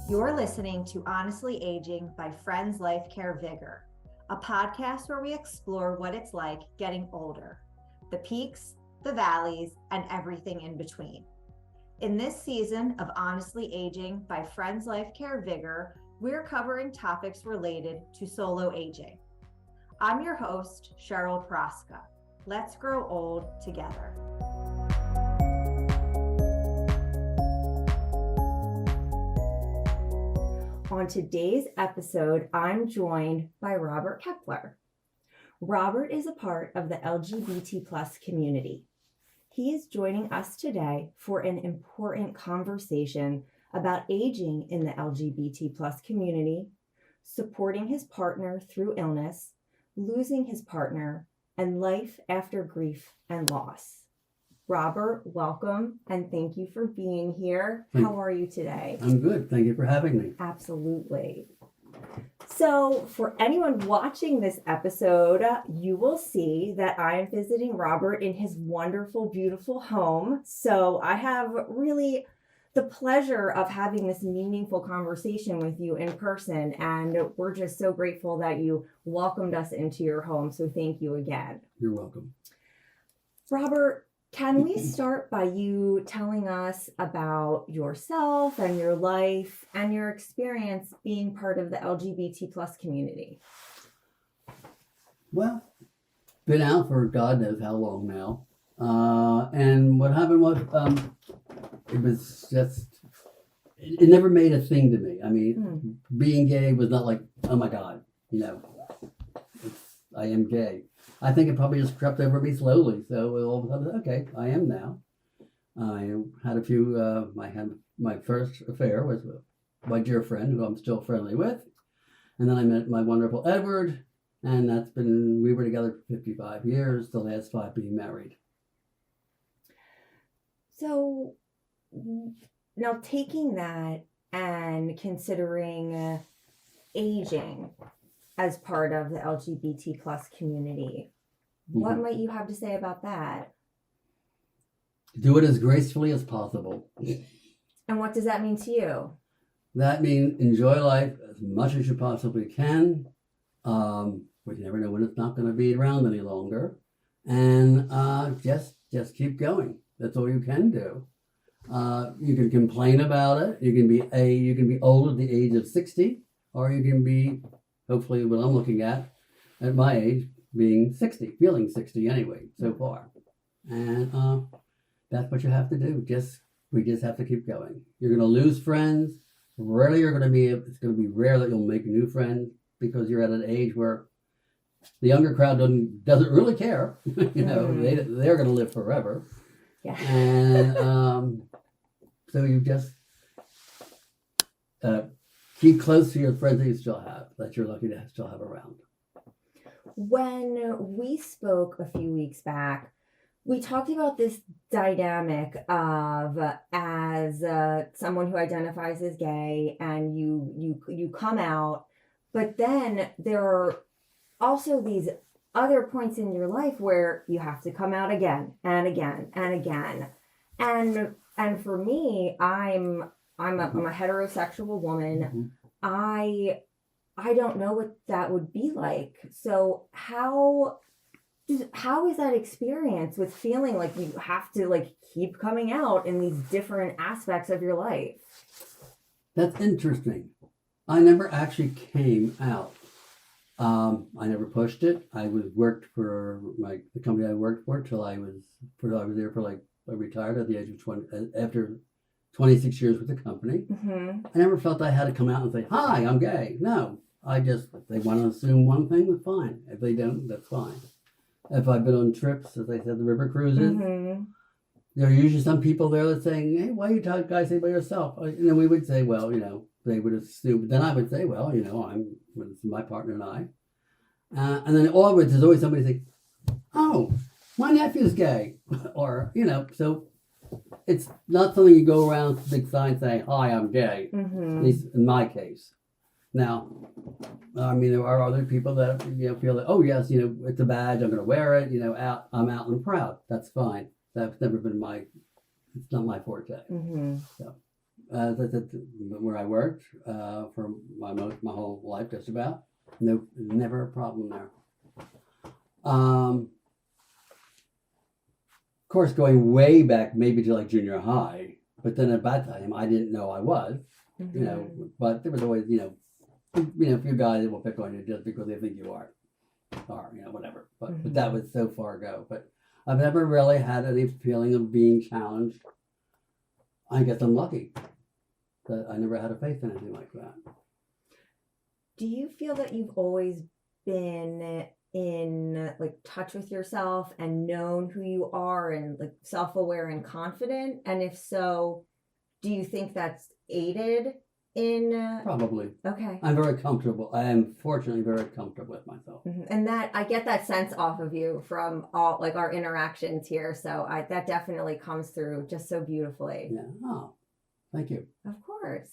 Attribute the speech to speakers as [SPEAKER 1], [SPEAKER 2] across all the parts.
[SPEAKER 1] You're listening to Honestly Aging by Friends Life Care VigR, a podcast where we explore what it's like getting older, the peaks, the valleys, and everything in between. In this season of Honestly Aging by Friends Life Care VigR, we're covering topics related to solo aging. I'm your host, Cheryl Praska. Let's grow old together. On today's episode, I'm joined by Robert Keppler. Robert is a part of the LGBT plus community. He is joining us today for an important conversation about aging in the LGBT plus community, supporting his partner through illness, losing his partner, and life after grief and loss. Robert, welcome, and thank you for being here. How are you today?
[SPEAKER 2] I'm good. Thank you for having me.
[SPEAKER 1] Absolutely. So for anyone watching this episode, you will see that I'm visiting Robert in his wonderful, beautiful home. So I have really the pleasure of having this meaningful conversation with you in person. And we're just so grateful that you welcomed us into your home. So thank you again.
[SPEAKER 2] You're welcome.
[SPEAKER 1] Robert, can we start by you telling us about yourself and your life and your experience being part of the LGBT plus community?
[SPEAKER 2] Well, been out for God knows how long now. And what happened was, it was just, it never made a thing to me. I mean, being gay was not like, oh my God, I am gay. I think it probably just crept over me slowly. So all of a sudden, okay, I am now. I had a few, I had my first affair was with my dear friend who I'm still friendly with. And then I met my wonderful Edward. And we were together for 55 years, the last 5 being married.
[SPEAKER 1] So now taking that and considering aging as part of the LGBT plus community, what might you have to say about that?
[SPEAKER 2] Do it as gracefully as possible.
[SPEAKER 1] And what does that mean to you?
[SPEAKER 2] That means enjoy life as much as you possibly can. We never know when it's not going to be around any longer. And just keep going. That's all you can do. You can complain about it. You can be old at the age of 60, or you can be, hopefully what I'm looking at my age, being 60, feeling 60 anyway, so far. And that's what you have to do. We just have to keep going. You're going to lose friends. It's going to be rare that you'll make new friends because you're at an age where the younger crowd doesn't really care. They're going to live forever.
[SPEAKER 1] Yeah.
[SPEAKER 2] And so you just keep close to your friends that you still have, that you're lucky to still have around.
[SPEAKER 1] When we spoke a few weeks back, we talked about this dynamic of as someone who identifies as gay and you come out, but then there are also these other points in your life where you have to come out again and again and again. And for me, I'm a heterosexual woman. I don't know what that would be like. So how is that experience with feeling like you have to keep coming out in these different aspects of your life?
[SPEAKER 2] That's interesting. I never actually came out. I never pushed it. I worked for the company I worked for till I was there I retired at the age of 20 after 26 years with the company. I never felt I had to come out and say, "Hi, I'm gay." No, if they want to assume one thing, that's fine. If they don't, that's fine. If I've been on trips, as I said, the river cruises, there are usually some people there that's saying, "Hey, why you guys say by yourself?" And then we would say, "Well, they would assume." Then I would say, "Well, I'm with my partner and I." And then always there's always somebody saying, "Oh, my nephew's gay," or so. It's not something you go around with a big sign saying, "Hi, I'm gay." At least in my case. Now, there are other people that feel that, oh yes, it's a badge, I'm going to wear it. I'm out and proud. That's fine. That's never been it's not my forte. So. where I worked for my whole life, just about. No, never a problem there. Of course, going way back, maybe to like junior high, but then at that time, I didn't know I was, you know. But there was always, a few guys that will pick on you just because they think you are, whatever. But that was so far ago. But I've never really had any feeling of being challenged. I guess I'm lucky that I never had to face anything like that.
[SPEAKER 1] Do you feel that you've always been in like touch with yourself and known who you are and like self-aware and confident? And if so, do you think that's aided in
[SPEAKER 2] Probably.
[SPEAKER 1] Okay.
[SPEAKER 2] I'm very comfortable. I am fortunately very comfortable with myself.
[SPEAKER 1] And that I get that sense off of you from all like our interactions here. So that definitely comes through just so beautifully.
[SPEAKER 2] Yeah. Oh, thank you.
[SPEAKER 1] Of course.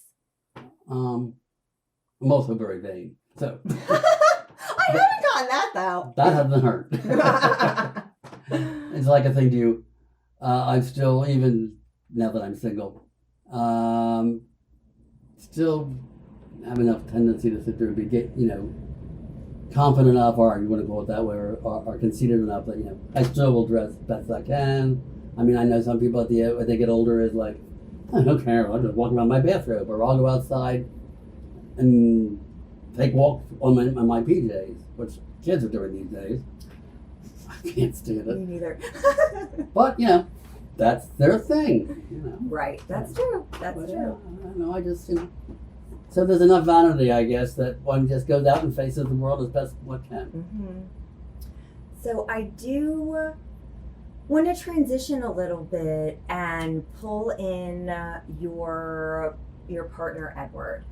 [SPEAKER 2] I'm also very vain. So
[SPEAKER 1] I haven't gotten that though.
[SPEAKER 2] That hasn't hurt. It's like a thing to you. I'm still, even now that I'm single, still have enough tendency to sit there and get, confident enough, or you want to call it that way, or conceited enough that, I still will dress best I can. I mean, I know some people when they get older is like, I don't care, I'll just walk around my bathrobe, or I'll go outside and take walks on my PJs, which kids are doing these days. I can't stand it.
[SPEAKER 1] Me neither.
[SPEAKER 2] But, that's their thing,
[SPEAKER 1] Right, that's true. That's true.
[SPEAKER 2] I just, So there's enough vanity, I guess, that one just goes out and faces the world as best one can.
[SPEAKER 1] So I do want to transition a little bit and pull in your partner, Edward.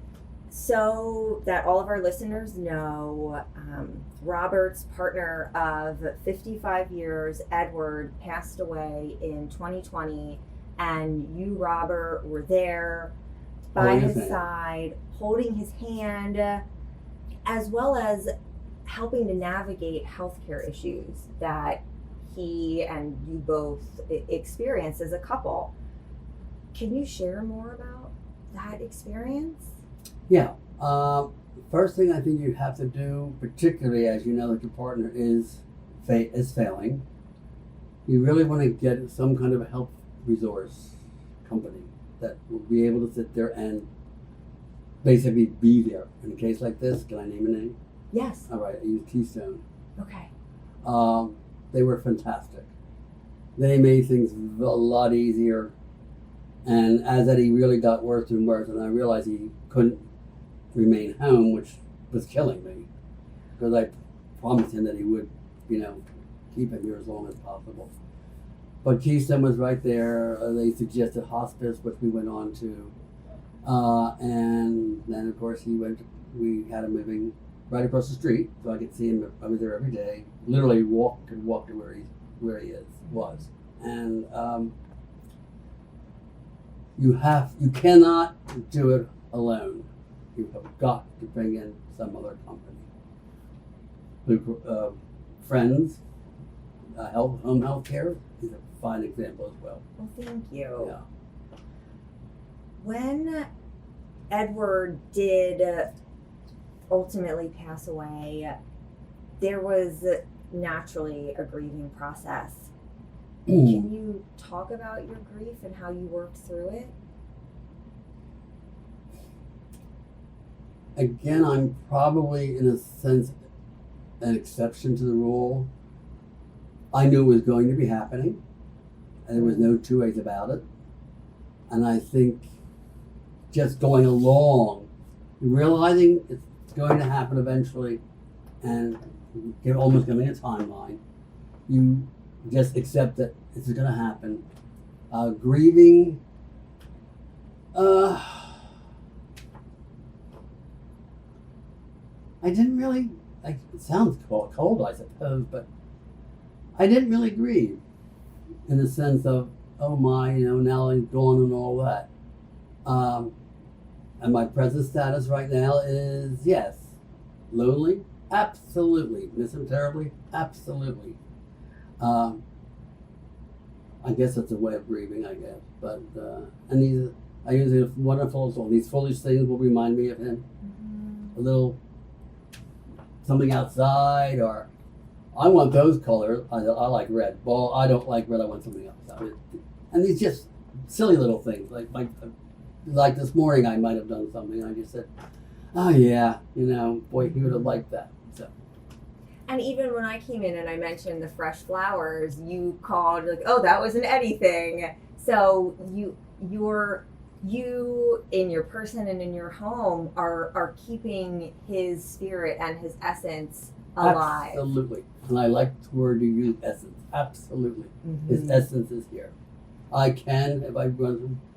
[SPEAKER 1] So that all of our listeners know, Robert's partner of 55 years, Edward, passed away in 2020, and you, Robert, were there by his side, holding his hand, as well as helping to navigate healthcare issues that he and you both experienced as a couple. Can you share more about that experience?
[SPEAKER 2] Yeah. First thing I think you have to do, particularly as you know that your partner is failing, you really want to get some kind of a health resource company that will be able to sit there and basically be there. In a case like this, can I name a name?
[SPEAKER 1] Yes.
[SPEAKER 2] All right, I use Keystone.
[SPEAKER 1] Okay.
[SPEAKER 2] They were fantastic. They made things a lot easier. And as Eddie really got worse and worse, and I realized he couldn't remain home, which was killing me, because I promised him that he would, keep him here as long as possible. But Keystone was right there. They suggested hospice, which we went on to. And then, of course, we had him moving right across the street, so I could see him. I was there every day. Literally walk to where he was. And you cannot do it alone. You have got to bring in some other company. Friends, home health care is a fine example as well.
[SPEAKER 1] Well, thank you.
[SPEAKER 2] Yeah.
[SPEAKER 1] When Edward did ultimately pass away, there was naturally a grieving process. Can you talk about your grief and how you worked through it?
[SPEAKER 2] Again, I'm probably, in a sense, an exception to the rule. I knew it was going to be happening, and there was no two ways about it. And I think just going along, realizing it's going to happen eventually, and you're almost giving a timeline, you just accept that it's going to happen. Grieving, I didn't really, it sounds cold, I suppose, but I didn't really grieve in the sense of, oh my, now he's gone and all that. And my present status right now is, yes, lonely, absolutely. Miss him terribly, absolutely. I guess that's a way of grieving, I guess. But, and I use it wonderful. So all these foolish things will remind me of him. A little something outside, or I want those colors. I like red. Well, I don't like red. I want something else. And these just silly little things. Like this morning, I might have done something. I just said, "Oh yeah, boy, he would have liked that." So.
[SPEAKER 1] And even when I came in and I mentioned the fresh flowers, you called like, "Oh, that was an Eddie thing." So you in your person and in your home are keeping his spirit and his essence alive.
[SPEAKER 2] Absolutely. And I like the word you use, essence. Absolutely. His essence is here. I can, if I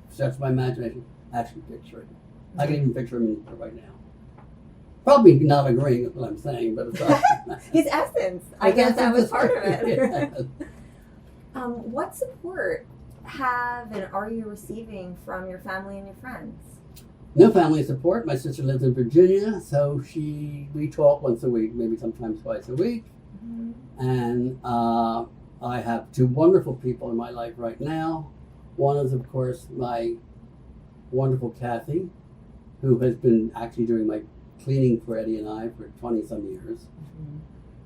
[SPEAKER 2] stretch my imagination, actually picture it. I can even picture him right now. Probably not agreeing with what I'm saying, but it's
[SPEAKER 1] his essence. I guess that was part of it. Yes. What support have and are you receiving from your family and your friends?
[SPEAKER 2] No family support. My sister lives in Virginia, so we talk once a week, maybe sometimes twice a week. And I have two wonderful people in my life right now. One is, of course, my wonderful Kathy, who has been actually doing my cleaning for Eddie and I for 20-some years.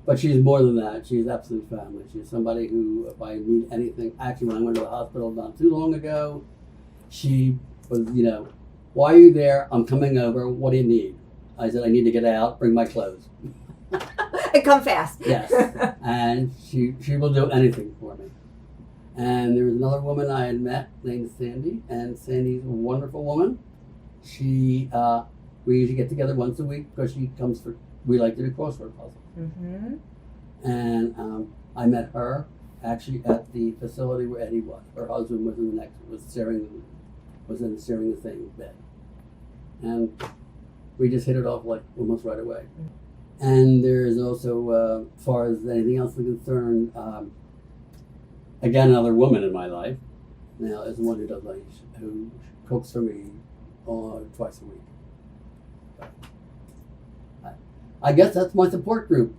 [SPEAKER 2] But she's more than that. She's absolute family. She's somebody who, if I need anything, actually when I went to the hospital not too long ago, she was, why are you there? I'm coming over. What do you need? I said, I need to get out, bring my clothes.
[SPEAKER 1] Come fast.
[SPEAKER 2] Yes. And she will do anything for me. And there was another woman I had met named Sandy, and Sandy's a wonderful woman. We usually get together once a week because we like to do crossword puzzles. And I met her actually at the facility where Eddie was. Her husband was sharing the same bed. And we just hit it off like almost right away. And there's also, as far as anything else is concerned, again, another woman in my life. Now, is the one who cooks for me twice a week. I guess that's my support group.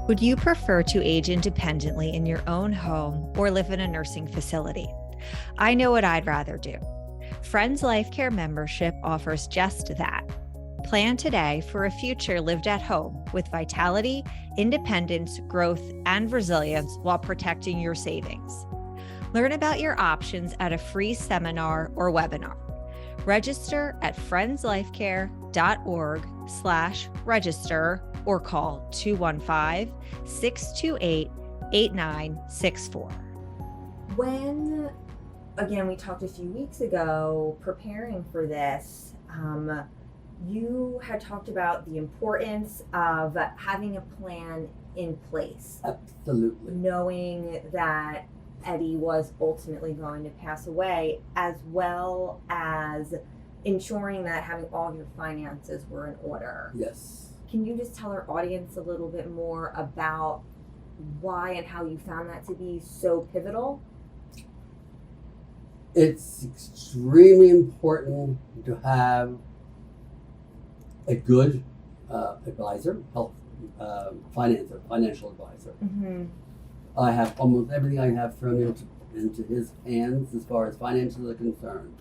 [SPEAKER 3] Would you prefer to age independently in your own home or live in a nursing facility? I know what I'd rather do. Friends Life Care membership offers just that. Plan today for a future lived at home with vitality, independence, growth, and resilience while protecting your savings. Learn about your options at a free seminar or webinar. Register at friendslifecare.org/register or call 215-628-8964.
[SPEAKER 1] When, again, we talked a few weeks ago, preparing for this, you had talked about the importance of having a plan in place.
[SPEAKER 2] Absolutely.
[SPEAKER 1] Knowing that Eddie was ultimately going to pass away, as well as ensuring that having all of your finances were in order.
[SPEAKER 2] Yes.
[SPEAKER 1] Can you just tell our audience a little bit more about why and how you found that to be so pivotal?
[SPEAKER 2] It's extremely important to have a good advisor, financial advisor. I have almost everything I have thrown into his hands as far as finances are concerned.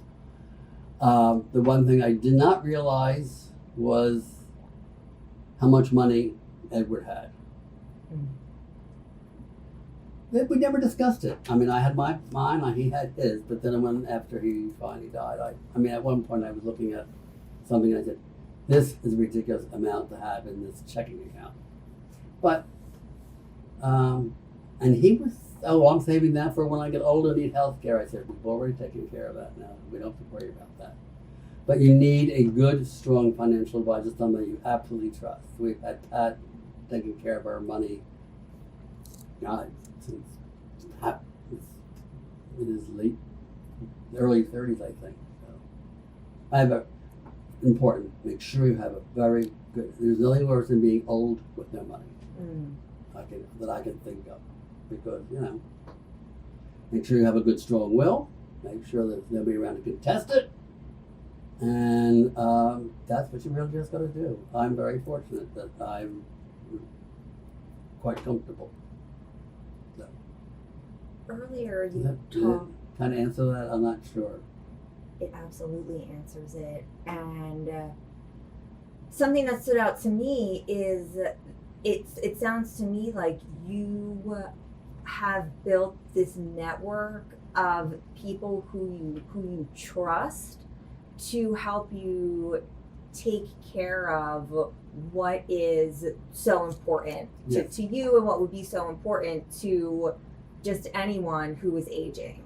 [SPEAKER 2] The one thing I did not realize was how much money Edward had. We never discussed it. I mean, I had mine, he had his, but then after he finally died, at one point I was looking at something and I said, this is a ridiculous amount to have in this checking account. But, and he was, I'm saving that for when I get older and need health care. I said, we've already taken care of that now. We don't have to worry about that. But you need a good, strong financial advisor, somebody you absolutely trust. We've had Pat taking care of our money, since in his early 30s, I think. So I have important. Make sure you have a very good. There's nothing worse than being old with no money. That I can think of, because make sure you have a good, strong will. Make sure there's nobody around to contest it, and that's what you really just got to do. I'm very fortunate that I'm quite comfortable. So.
[SPEAKER 1] Earlier, you talked.
[SPEAKER 2] kind of answer that? I'm not sure.
[SPEAKER 1] It absolutely answers it. And something that stood out to me is it sounds to me like you have built this network of people who you trust to help you take care of what is so important
[SPEAKER 2] Yes.
[SPEAKER 1] to you and what would be so important to just anyone who is aging.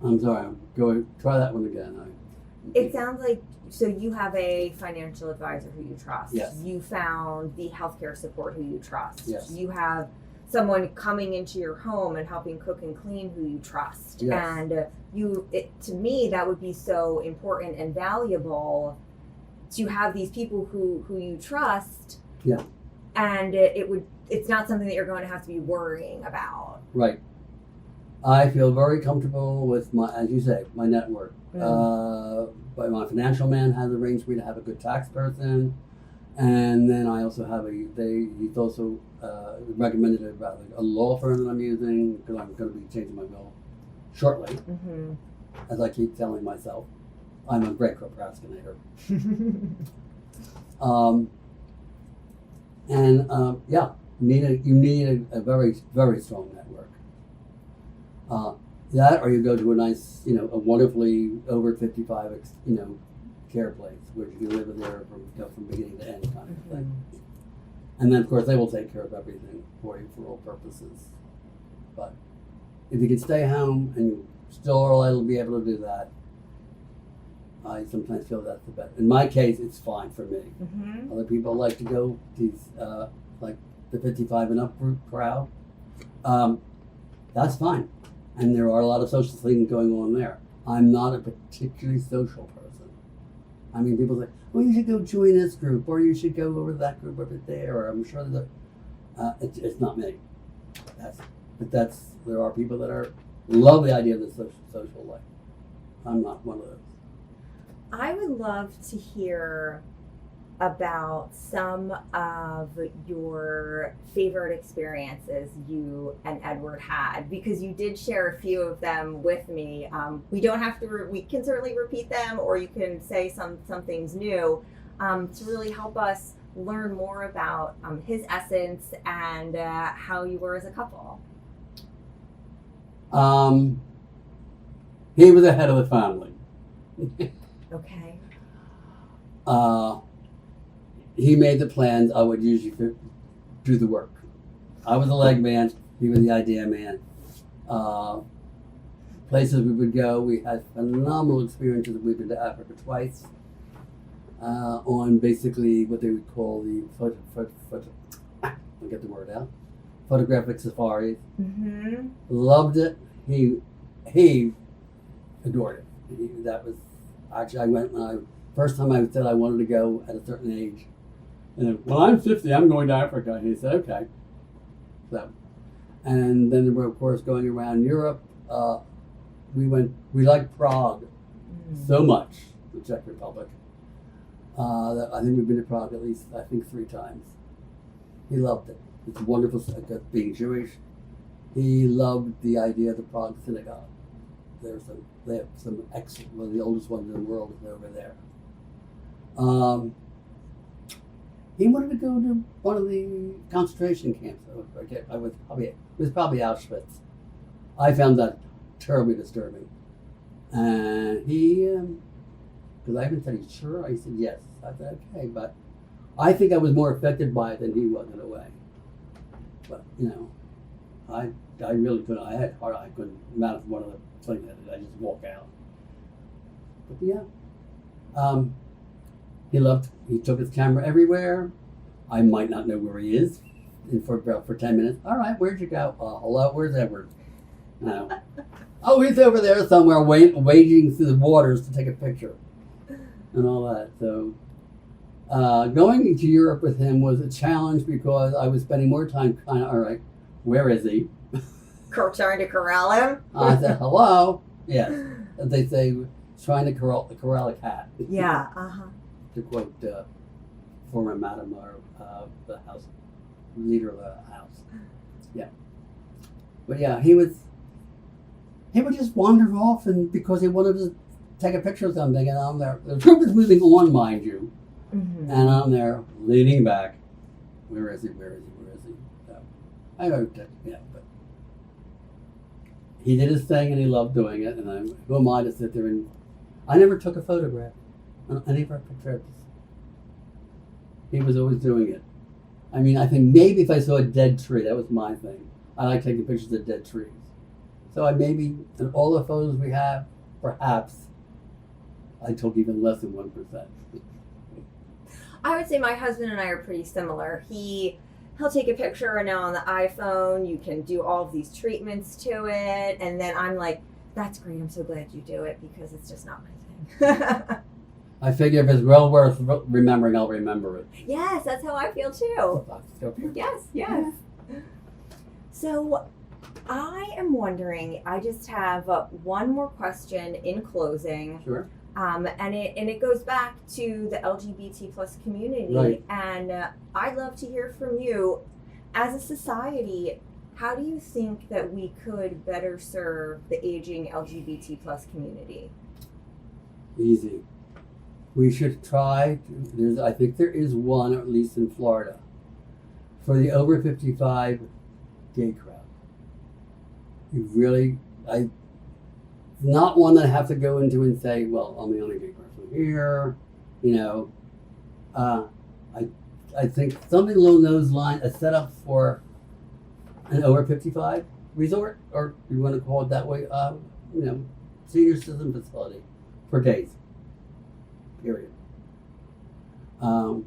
[SPEAKER 2] I'm sorry. Try that one again.
[SPEAKER 1] It sounds like, so you have a financial advisor who you trust.
[SPEAKER 2] Yes.
[SPEAKER 1] You found the healthcare support who you trust.
[SPEAKER 2] Yes.
[SPEAKER 1] You have someone coming into your home and helping cook and clean who you trust.
[SPEAKER 2] Yes.
[SPEAKER 1] And to me, that would be so important and valuable to have these people who you trust.
[SPEAKER 2] Yeah.
[SPEAKER 1] And it's not something that you're going to have to be worrying about.
[SPEAKER 2] Right. I feel very comfortable with as you say, my network. But my financial man has arranged for me to have a good tax person, and then I also have he's also recommended a law firm that I'm using because I'm going to be changing my will shortly.
[SPEAKER 1] Mm-hmm.
[SPEAKER 2] As I keep telling myself, I'm a great procrastinator. Yeah, you need a very, very strong network. That, or you go to a nice, a wonderfully over 55, care place where you can live there from beginning to end kind of thing. And then, of course, they will take care of everything for you for all purposes. But if you can stay home and you still are able to be able to do that, I sometimes feel that's the best. In my case, it's fine for me.
[SPEAKER 1] Mm-hmm.
[SPEAKER 2] Other people like to go these like the 55 and up group crowd. That's fine, and there are a lot of social things going on there. I'm not a particularly social person. I mean, people say, "Well, you should go join this group, or you should go over to that group over there." Or I'm sure that it's not me. There are people that love the idea of the social life. I'm not one of those.
[SPEAKER 1] I would love to hear about some of your favorite experiences you and Edward had, because you did share a few of them with me. We don't have to, we can certainly repeat them, or you can say some things new to really help us learn more about his essence and how you were as a couple.
[SPEAKER 2] He was the head of the family.
[SPEAKER 1] Okay.
[SPEAKER 2] He made the plans. I would usually do the work. I was the leg man. He was the idea man. Places we would go. We had phenomenal experiences. We've been to Africa twice on basically what they would call the I'll get the word out. Photographic safaris.
[SPEAKER 1] Mm-hmm.
[SPEAKER 2] Loved it. He adored it. That was actually I went first time I said I wanted to go at a certain age. And then, well, I'm 50, I'm going to Africa. And he said, okay. So, and then we were, of course, going around Europe. We liked Prague so much, the Czech Republic. That I think we've been to Prague at least, 3 times. He loved it. It's wonderful, being Jewish. He loved the idea of the Prague synagogue. They have some excellent, one of the oldest ones in the world is over there. He wanted to go to one of the concentration camps. It was probably Auschwitz. I found that terribly disturbing. And he, because I even said, "He's sure?" I said, "Yes." I said, "Okay," but I think I was more affected by it than he was in a way. But I really couldn't. I couldn't mount one of the things. I just walk out. But yeah. He took his camera everywhere. I might not know where he is for 10 minutes. All right, where'd you go? Hello, where's Edward? No. Oh, he's over there somewhere wading through the waters to take a picture and all that. So going to Europe with him was a challenge because I was spending more time all right, where is he?
[SPEAKER 1] Trying to corral him?
[SPEAKER 2] I said, hello? Yes. As they say, trying to corral a cat.
[SPEAKER 1] Yeah, uh-huh.
[SPEAKER 2] To quote former madam or the house leader of the house. Yeah. But yeah, he was he would just wander off, and because he wanted to take a picture of something, and I'm there. The troop is moving on, mind you,
[SPEAKER 1] Mm-hmm.
[SPEAKER 2] and I'm there leaning back. Where is he? Where is he? Where is he? So, I don't know, yeah, but he did his thing, and he loved doing it. And who am I to sit there and? I never took a photograph on any of our trips. He was always doing it. I mean, I think maybe if I saw a dead tree, that was my thing. I like taking pictures of dead trees. So I maybe, in all the photos we have, perhaps, I took even less than 1%.
[SPEAKER 1] I would say my husband and I are pretty similar. He'll take a picture, and now on the iPhone you can do all of these treatments to it, and then I'm like, that's great, I'm so glad you do it, because it's just not my thing.
[SPEAKER 2] I figure if it's well worth remembering, I'll remember it.
[SPEAKER 1] Yes, that's how I feel too. Yes. So I am wondering, I just have one more question in closing.
[SPEAKER 2] Sure.
[SPEAKER 1] And it goes back to the LGBT plus community.
[SPEAKER 2] Right.
[SPEAKER 1] And I'd love to hear from you. As a society, how do you think that we could better serve the aging LGBT plus community?
[SPEAKER 2] Easy. We should try. I think there is one, or at least in Florida, for the over 55 gay crowd. You really, not one that I have to go into and say, well, I'm the only gay person here. You know, I think something along those lines, a setup for an over 55 resort, or you want to call it that way, senior citizen facility for gays. Period. But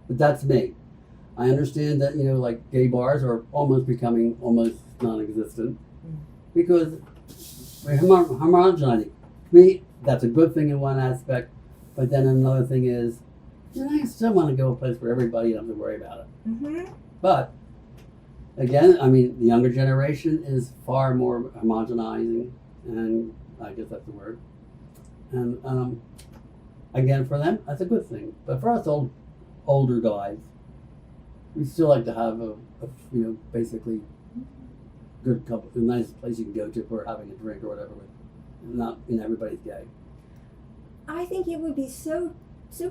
[SPEAKER 2] that's me. I understand that, like gay bars are almost becoming almost non-existent because we're homogenizing. To me, that's a good thing in one aspect, but then another thing is, I still want to go to a place where everybody doesn't have to worry about it.
[SPEAKER 1] Mm-hmm.
[SPEAKER 2] But again, I mean, the younger generation is far more homogenizing, and I guess that's the word. And again, for them, that's a good thing. But for us older guys, we still like to have a basically good couple, a nice place you can go to for having a drink or whatever. Not everybody's gay.
[SPEAKER 1] I think it would be so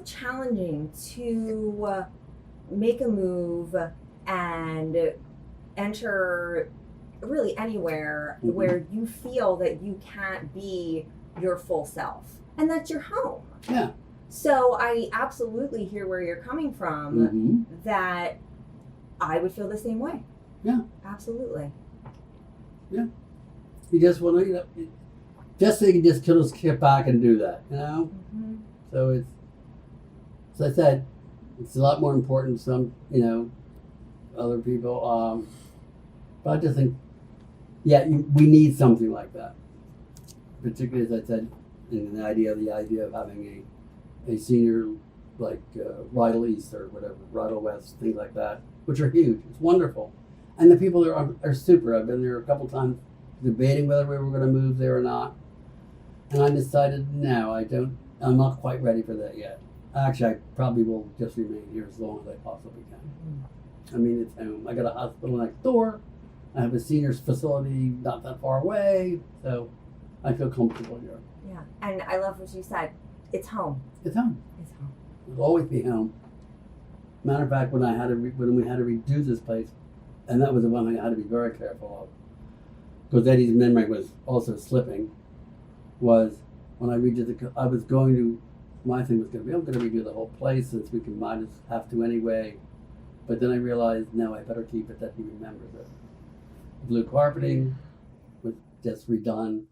[SPEAKER 1] challenging to make a move and enter really anywhere
[SPEAKER 2] Mm-hmm.
[SPEAKER 1] where you feel that you can't be your full self, and that's your home.
[SPEAKER 2] Yeah.
[SPEAKER 1] So I absolutely hear where you're coming from.
[SPEAKER 2] Mm-hmm.
[SPEAKER 1] That I would feel the same way.
[SPEAKER 2] Yeah.
[SPEAKER 1] Absolutely.
[SPEAKER 2] Yeah. You just want to, just so you can just kick back and do that,
[SPEAKER 1] Mm-hmm.
[SPEAKER 2] So it's, as I said, it's a lot more important to some, other people. But I just think, we need something like that. Particularly, as I said, in the idea of having a senior, like Rydal East or whatever, Rydal West, things like that, which are huge. It's wonderful. And the people there are super. I've been there a couple times debating whether we were going to move there or not. And I decided, no, I'm not quite ready for that yet. Actually, I probably will just remain here as long as I possibly can.
[SPEAKER 1] Mm-hmm.
[SPEAKER 2] I mean, it's home. I got a hospital next door. I have a seniors facility not that far away. So I feel comfortable here.
[SPEAKER 1] Yeah, and I love what you said. It's home.
[SPEAKER 2] It's home.
[SPEAKER 1] It's home.
[SPEAKER 2] It'll always be home. Matter of fact, when we had to redo this place, and that was the one thing I had to be very careful of, because Eddie's memory was also slipping, was when I redid my thing was going to be, I'm going to redo the whole place since we might have to anyway. But then I realized, no, I better keep it that he remembers it. Blue carpeting was just redone.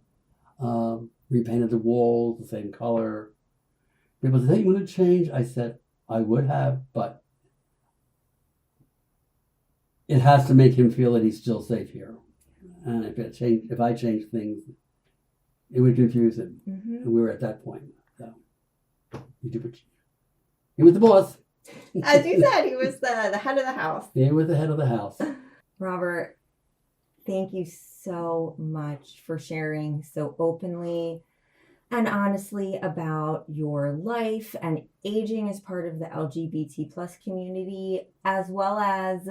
[SPEAKER 2] Repainted the walls the same color. People said, hey, you want to change? I said, I would have, but it has to make him feel that he's still safe here. And if I change things, it would confuse him.
[SPEAKER 1] Mm-hmm.
[SPEAKER 2] And we were at that point. So he was the boss.
[SPEAKER 1] As you said, he was the head of the house.
[SPEAKER 2] He was the head of the house.
[SPEAKER 1] Robert, thank you so much for sharing so openly and honestly about your life and aging as part of the LGBT plus community, as well as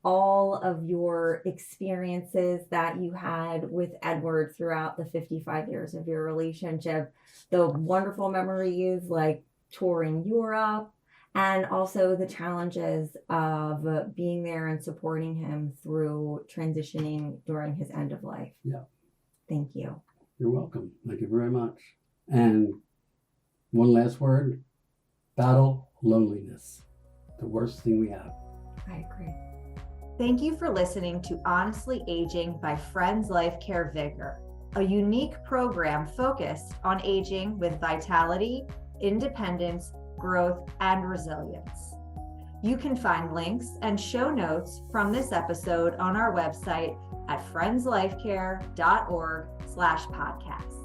[SPEAKER 1] all of your experiences that you had with Edward throughout the 55 years of your relationship, the wonderful memories like touring Europe, and also the challenges of being there and supporting him through transitioning during his end of life.
[SPEAKER 2] Yeah.
[SPEAKER 1] Thank you.
[SPEAKER 2] You're welcome. Thank you very much. And one last word, battle loneliness. The worst thing we have.
[SPEAKER 1] I agree.
[SPEAKER 3] Thank you for listening to Honestly Aging by Friends Life Care VigR, a unique program focused on aging with vitality, independence, growth, and resilience. You can find links and show notes from this episode on our website at friendslifecare.org/podcast.